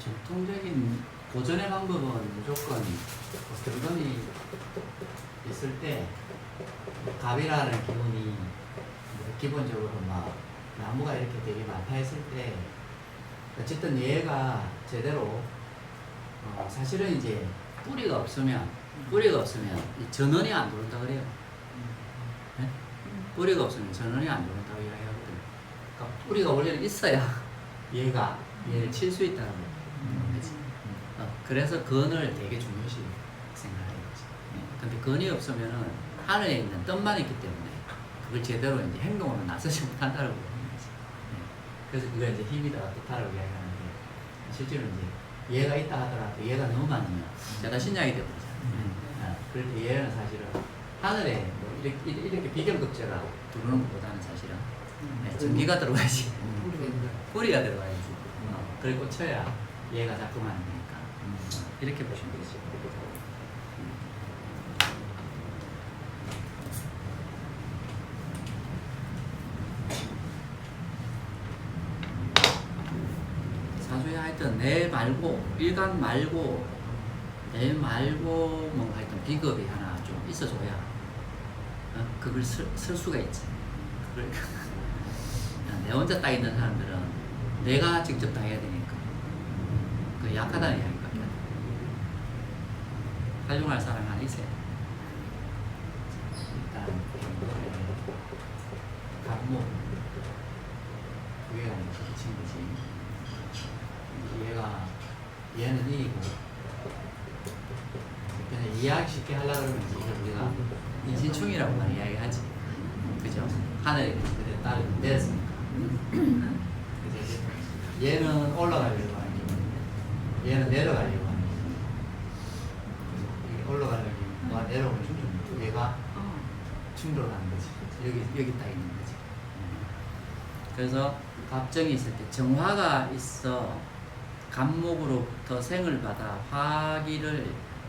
전통적인 보존의 방법은 무조건 경금이 있을 때 갑이라는 기운이 기본적으로 막 나무가 이렇게 되게 많다 했을 때 어쨌든 얘가 제대로 사실은 이제 뿌리가 없으면 이 전원이 안 들어온다 그래요. 네? 뿌리가 없으면 전원이 안 들어온다고 이야기하거든요. 그러니까 뿌리가 원래는 있어야 얘를 칠 수 있다는 거지. 그래서 건을 되게 중요시 생각하는 거지. 근데 건이 없으면은 하늘에 있는 뜻만 있기 때문에 그걸 제대로 이제 행동으로 나서지 못한다고 보는 거지. 그래서 그게 이제 힘이다, 뜻하라고 이야기하는데 실제로 이제 얘가 있다 하더라도 얘가 너무 많으면 자다 신약이 되버리잖아. 그럴 때 얘는 사실은 하늘에 뭐 이렇게 비경급제가 들어오는 것보다는 사실은 전기가 들어가야지. 뿌리가 들어가야지. 그리고 꽂혀야 얘가 자꾸만 되니까. 이렇게 보시면 되죠. 사주에 하여튼 내 말고 일간 말고 내 말고 뭔가 하여튼 비겁이 하나 좀 있어줘야 그걸 쓸 수가 있지. 그걸 내 혼자 따 있는 사람들은 내가 직접 다 해야 되니까 그 약하다는 이야기밖에 안 돼. 활용할 사람이 하나 있어야 돼. 일단 갑목 두 개가 이렇게 붙인 거지. 얘는 이고 그냥 이해하기 쉽게 하려고 그러면 이걸 우리가 인신충이라고 많이 이야기하지. 그죠? 하늘에 그대 딸을 내렸으니까. 얘는 올라가려고 하는 게 얘는 내려가려고 하는 게 올라가려고 하는 게 내려오는 두 개가 충돌하는 거지. 여기 딱 있는 거지. 그래서 갑정이 있을 때 정화가 있어 갑목으로부터 생을 받아 화기를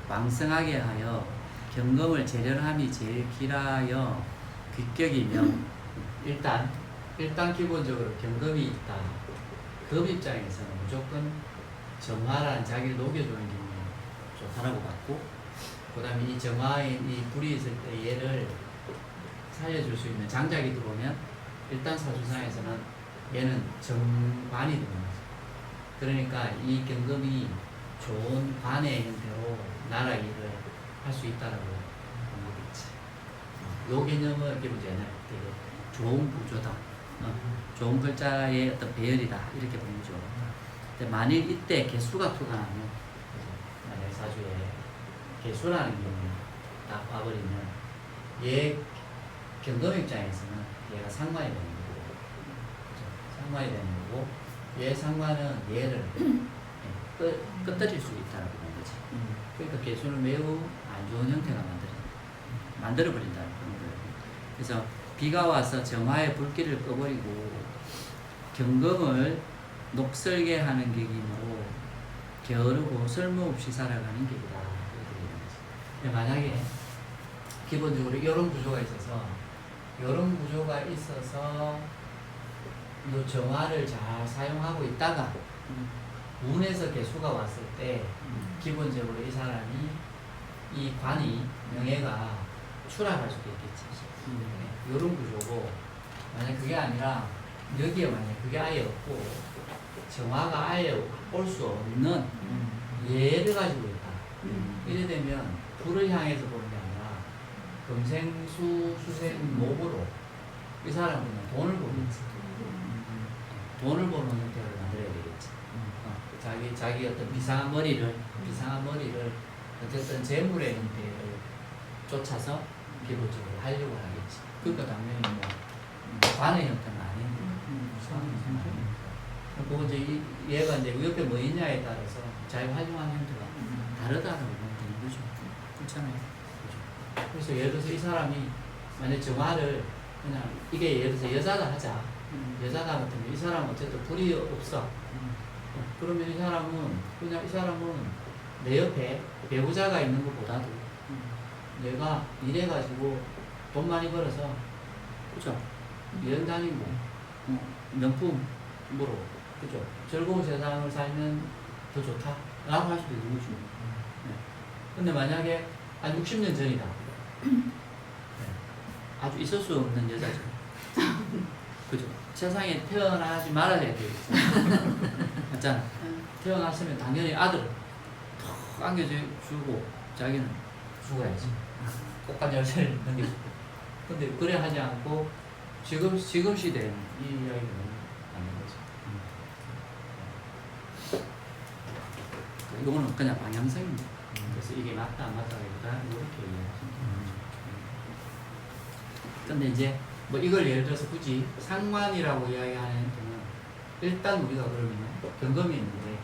왕성하게 하여 경금을 재련함이 제일 길하여 귀격이면 일단 기본적으로 경금이 있다. 금 입장에서는 무조건 정화라는 자기를 녹여주는 기분이 좋다라고 봤고, 그 다음에 이 정화에 이 불이 있을 때 얘를 살려줄 수 있는 장작이 들어오면 일단 사주상에서는 얘는 정관이 되는 거죠. 그러니까 이 경금이 좋은 관의 형태로 나라 일을 할 수 있다라고 본 거겠지. 요 개념을 기본적으로 되게 좋은 구조다. 좋은 글자의 어떤 배열이다. 이렇게 보는 거죠. 근데 만일 이때 개수가 투과하면, 만약 사주에 개수라는 게 딱 와버리면, 얘 경금 입장에서는 얘가 상관이 되는 거고, 그죠? 상관이 되는 거고, 얘 상관은 얘를 끄떡일 수 있다고 보는 거지. 그러니까 개수는 매우 안 좋은 형태가 만들어버린다는 거예요. 그래서 비가 와서 정화의 불길을 꺼버리고 경금을 녹슬게 하는 계기로 게으르고 쓸모없이 살아가는 계기다. 만약에 기본적으로 이런 구조가 있어서 이 정화를 잘 사용하고 있다가 운에서 개수가 왔을 때 기본적으로 이 사람이 이 관이 명예가 추락할 수도 있겠지. 이런 구조고, 만약 그게 아니라 여기에 만약 그게 아예 없고 정화가 아예 올 수 없는 얘를 가지고 있다. 이래 되면 불을 향해서 보는 게 아니라 금생수 수생 목으로 이 사람은 돈을 보는 거지. 돈을 보는 형태를 만들어야 되겠지. 자기 어떤 비상한 머리를 어쨌든 재물의 형태를 쫓아서 기본적으로 하려고 하겠지. 그러니까 당연히 뭐 관의 형태는 아니니까. 그리고 이제 얘가 이제 옆에 뭐 있냐에 따라서 자기 활용하는 형태가 다르다고 보면 되는 거죠. 그렇잖아요. 그렇죠? 그래서 예를 들어서 이 사람이 만약 정화를 그냥 이게 예를 들어서 여자다 하자. 여자다 같으면 이 사람은 어쨌든 불이 없어. 그러면 이 사람은 내 옆에 배우자가 있는 것보다도 내가 일해가지고 돈 많이 벌어서, 그죠? 여행 다니고, 명품으로, 그죠? 즐거운 세상을 살면 더 좋다? 라고 할 수도 있는 거죠. 네. 근데 만약에 한 60년 전이다. 네. 아주 있을 수 없는 여자죠. 그죠? 세상에 태어나지 말아야 되겠죠. 맞잖아. 태어났으면 당연히 아들을 턱 안겨주고 자기는 죽어야지. 꽃간 열쇠를 넘겨주고. 근데 그래 하지 않고 지금 시대에는 이 이야기는 아닌 거죠. 이거는 그냥 방향성입니다. 그래서 이게 맞다 안 맞다기보다 이렇게 이해하시면 근데 이제 뭐 이걸 예를 들어서 굳이 상관이라고 이야기하는 데는 일단 우리가 그러면 경검이 있는데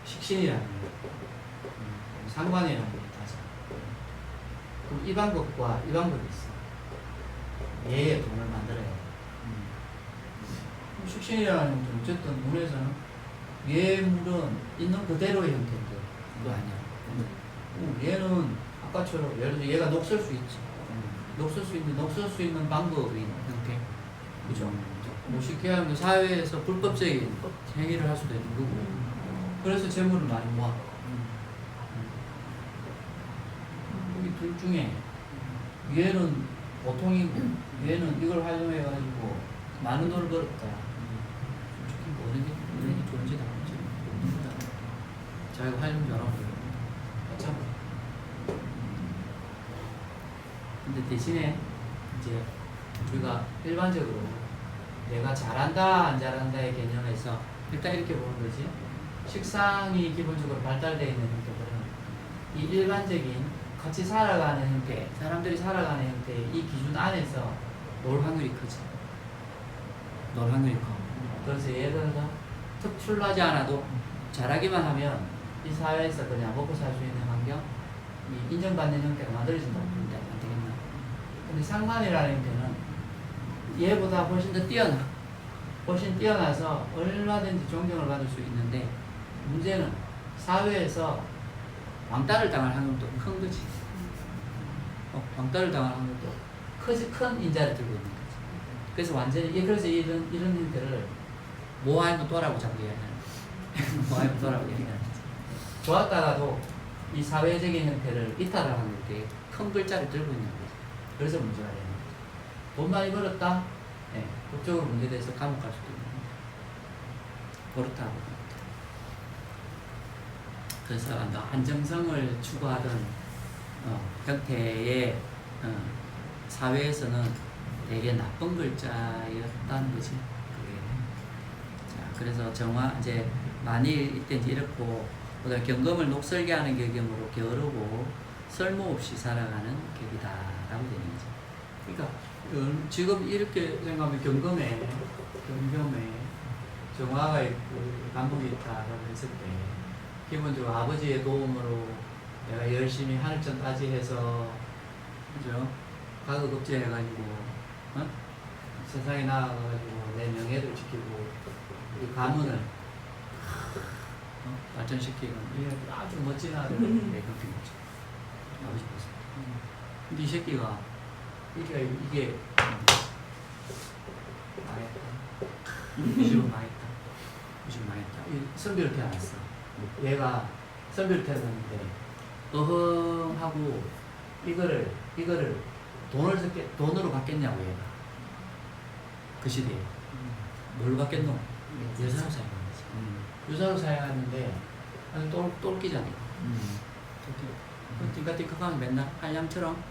식신이라는 거 상관이라는 게 있다죠. 그럼 이 방법과 이 방법이 있어. 예의 돈을 만들어야 돼. 식신이라는 것은 어쨌든 문에서는 예물은 있는 그대로의 형태인데 그거 아니야. 얘는 아까처럼 예를 들어 얘가 녹슬 수 있지. 녹슬 수 있는 방법인 형태. 그죠? 뭐 쉽게 하면 사회에서 불법적인 행위를 할 수도 있는 거고. 그래서 재물을 많이 모아. 이 둘 중에 얘는 보통이고 얘는 이걸 활용해가지고 많은 돈을 벌었다. 솔직히 뭐 어느 게 좋은지 다 모르겠다. 자기가 활용 잘하고 참. 근데 대신에 이제 우리가 일반적으로 내가 잘한다 안 잘한다의 개념에서 일단 이렇게 보는 거지. 식상이 기본적으로 발달되어 있는 형태들은 이 일반적인 같이 살아가는 형태, 사람들이 살아가는 형태 이 기준 안에서 놀 확률이 크지. 놀 확률이 커. 그래서 예를 들어서 특출나지 않아도 잘하기만 하면 이 사회에서 그냥 먹고 살 수 있는 환경, 이 인정받는 형태가 만들어진다고 보는데 안 되겠나? 근데 상관이라는 형태는 얘보다 훨씬 더 뛰어나. 훨씬 뛰어나서 얼마든지 존경을 받을 수 있는데 문제는 사회에서 왕따를 당할 확률도 큰 거지. 왕따를 당할 확률도 큰 인자를 들고 있는 거지. 그래서 완전히 그래서 이런 형태를 모아있는 또라고 자꾸 이야기하는 모아있는 또라고 이야기하는 거지. 좋았다가도 이 사회적인 형태를 이탈을 하는 게 큰 글자를 들고 있는 거지. 그래서 문제가 되는 거지. 돈 많이 벌었다? 네, 그쪽으로 문제돼서 감옥 갈 수도 있는 거지. 그렇다고. 그래서 안정성을 추구하던 형태의 사회에서는 되게 나쁜 글자였다는 거지. 그게. 자, 그래서 정화 이제 만일 이때 이제 이렇고 그다음 경검을 녹슬게 하는 격염으로 게으르고 쓸모없이 살아가는 격이다라고 되는 거죠. 그러니까 지금 이렇게 생각하면 경검에 정화가 있고 감목이 있다라고 했을 때. 기본적으로 아버지의 도움으로 내가 열심히 하늘점 따지해서 그죠? 가급급제 해가지고 세상에 나아가가지고 내 명예를 지키고 이 가문을 발전시키는 아주 멋진 아들을 내가 준 거죠. 아버지 모습. 근데 이 새끼가 이게 망했다. 무시로 망했다. 이 선비를 태어났어. 얘가 선비를 태어났는데 어흥하고 이거를 돈으로 받겠냐고 얘가 그 시대에 뭘로 받겠노? 유사로 사용하는 거지. 유사로 사용하는데 아주 똘끼잖아. 똘끼. 띵까띵까하면 맨날 한량처럼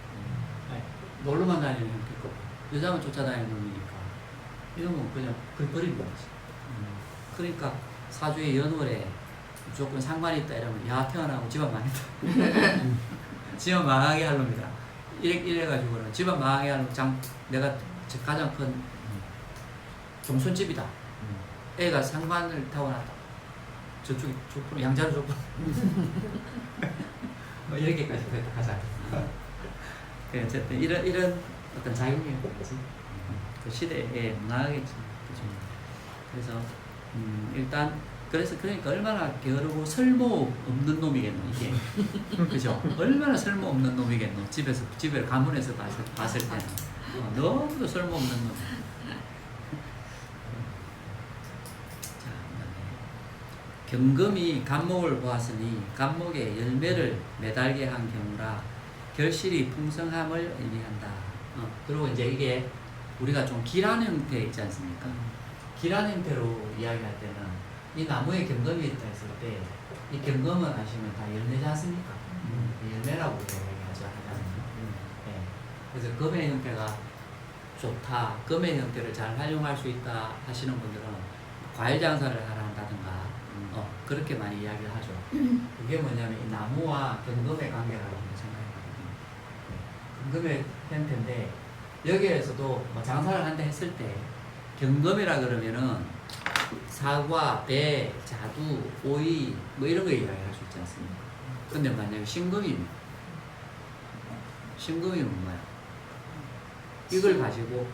놀러만 다니는 형태고 여자만 쫓아다니는 놈이니까 이런 건 그냥 버리는 거지. 그러니까 사주의 연월에 무조건 상관이 있다 이러면 야 태어나고 집안 망했다. 집안 망하게 할 놈이다. 이래가지고는 집안 망하게 할 놈 내가 가장 큰 종손집이다. 애가 상관을 타고났다. 저쪽이 족보로 양자로 족보. 뭐 이렇게까지 가자. 어쨌든 이런 어떤 작용이었지. 그 시대에 문화겠지. 그래서 일단 그러니까 얼마나 게으르고 쓸모없는 놈이겠노 이게. 그죠? 얼마나 쓸모없는 놈이겠노. 집에 가문에서 봤을 때는 너무도 쓸모없는 놈. 자, 경금이 간목을 보았으니 간목에 열매를 매달게 한 경우라 결실이 풍성함을 의미한다. 그리고 이제 이게 우리가 좀 길한 형태 있지 않습니까? 길한 형태로 이야기할 때는 이 나무에 경금이 있다 했을 때 이 경금은 아시면 다 열매지 않습니까? 열매라고 우리가 얘기하죠. 네. 그래서 금의 형태가 좋다, 금의 형태를 잘 활용할 수 있다 하시는 분들은 과일 장사를 하라 한다든가 그렇게 많이 이야기를 하죠. 그게 뭐냐면 이 나무와 경금의 관계라고 생각하거든요. 경금의 형태인데 여기에서도 뭐 장사를 한다 했을 때 경금이라 그러면은 사과, 배, 자두, 오이 뭐 이런 거 이야기할 수 있지 않습니까? 근데 만약에 신금이면 뭐야? 이걸 가지고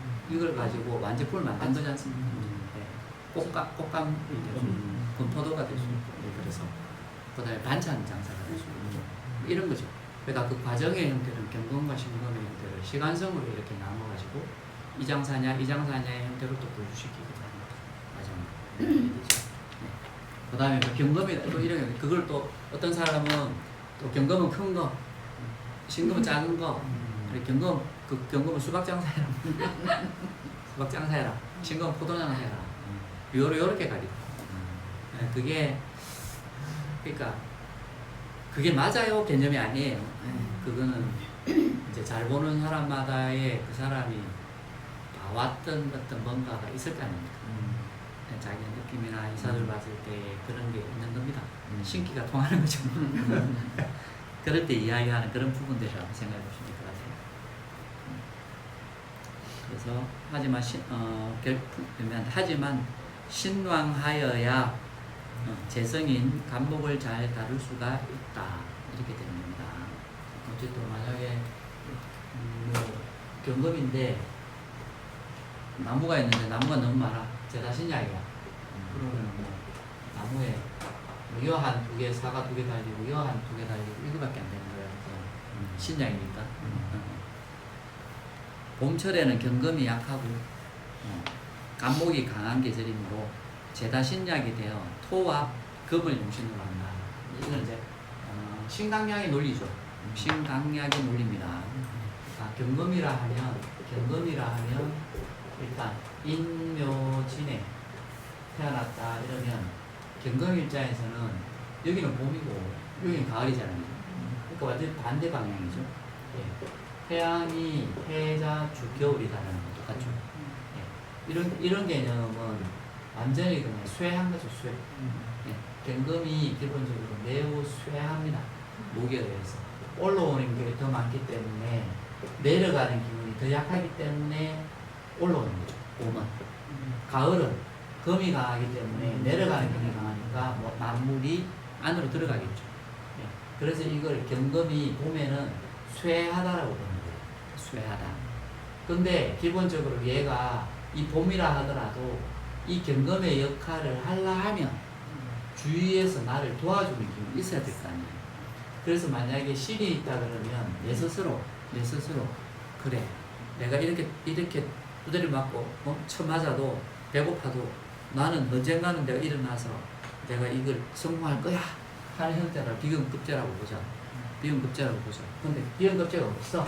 완제품을 만든 거지 않습니까? 꽃감이 될 수 있고, 건포도가 될 수 있고, 그래서 그다음에 반찬 장사가 될 수 있고, 이런 거죠. 그러니까 그 과정의 형태는 경금과 신금의 형태를 시간성으로 이렇게 나눠가지고 이 장사냐의 형태로 또 분류시키고 하는 과정. 그다음에 그 경금이 또 이런 그걸 또 어떤 사람은 또 경금은 큰 거, 신금은 작은 거, 경금 그 경금은 수박 장사해라, 수박 장사해라, 신금은 포도 장사해라, 요렇게 가리고. 그게 그러니까 그게 맞아요 개념이 아니에요. 그거는 이제 잘 보는 사람마다의 그 사람이 봐왔던 어떤 뭔가가 있을 거 아닙니까? 자기 느낌이나 이사들 봤을 때 그런 게 있는 겁니다. 신기가 통하는 거죠. 그럴 때 이야기하는 그런 부분들이라고 생각해 보시면 될 것 같아요. 그래서 하지만 신왕하여야 재성인 간목을 잘 다룰 수가 있다 이렇게 되는 겁니다. 어쨌든 만약에 뭐 경금인데 나무가 있는데 나무가 너무 많아, 제다신약이야. 그러면 뭐 나무에 뭐 여한 2개, 사과 2개 달리고 여한 2개 달리고 이거밖에 안 되는 거예요. 신약이니까. 봄철에는 경금이 약하고 간목이 강한 계절이므로 제다신약이 되어 토와 금을 용신으로 한다. 이건 이제 신강약의 논리죠. 신강약의 논리입니다. 경금이라 하면 일단 인묘진에 태어났다 이러면 경금 입장에서는 여기는 봄이고 여기는 가을이잖아요. 그러니까 완전 반대 방향이죠. 태양이 태자 주 겨울이다라는 거 똑같죠. 이런 개념은 완전히 그냥 쇠한 거죠. 쇠. 경금이 기본적으로 매우 쇠합니다. 목에 의해서 올라오는 게 더 많기 때문에 내려가는 기운이 더 약하기 때문에 올라오는 거죠. 봄은. 가을은 금이 강하기 때문에 내려가는 기운이 강하니까 뭐 만물이 안으로 들어가겠죠. 그래서 이걸 경금이 봄에는 쇠하다라고 보는 거예요. 쇠하다. 근데 기본적으로 얘가 이 봄이라 하더라도 이 경금의 역할을 하려 하면 주위에서 나를 도와주는 기운이 있어야 될 거 아니에요. 그래서 만약에 신이 있다 그러면 내 스스로 그래 내가 이렇게 두드려 맞고 쳐맞아도 배고파도 나는 언젠가는 내가 일어나서 내가 이걸 성공할 거야 하는 형태를 비근급제라고 보자. 근데 비근급제가 없어.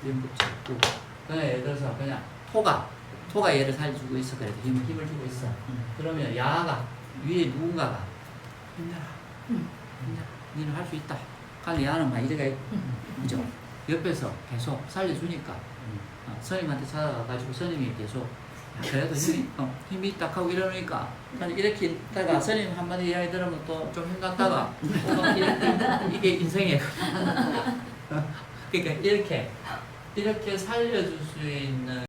비근급제 없고 그냥 예를 들어서 그냥 토가 얘를 살려주고 있어. 그래도 힘을 주고 있어. 그러면 야가 위에 누군가가 힘내라. 니는 할 수 있다. 그러니까 야는 막 이래가 그죠? 옆에서 계속 살려주니까 스님한테 찾아가가지고 스님이 계속 그래도 힘이 있다 하고 이러니까 이렇게 있다가 스님 한마디 이야기 들으면 또 좀 힘났다가 이게 인생이에요. 그러니까 이렇게 살려줄 수 있는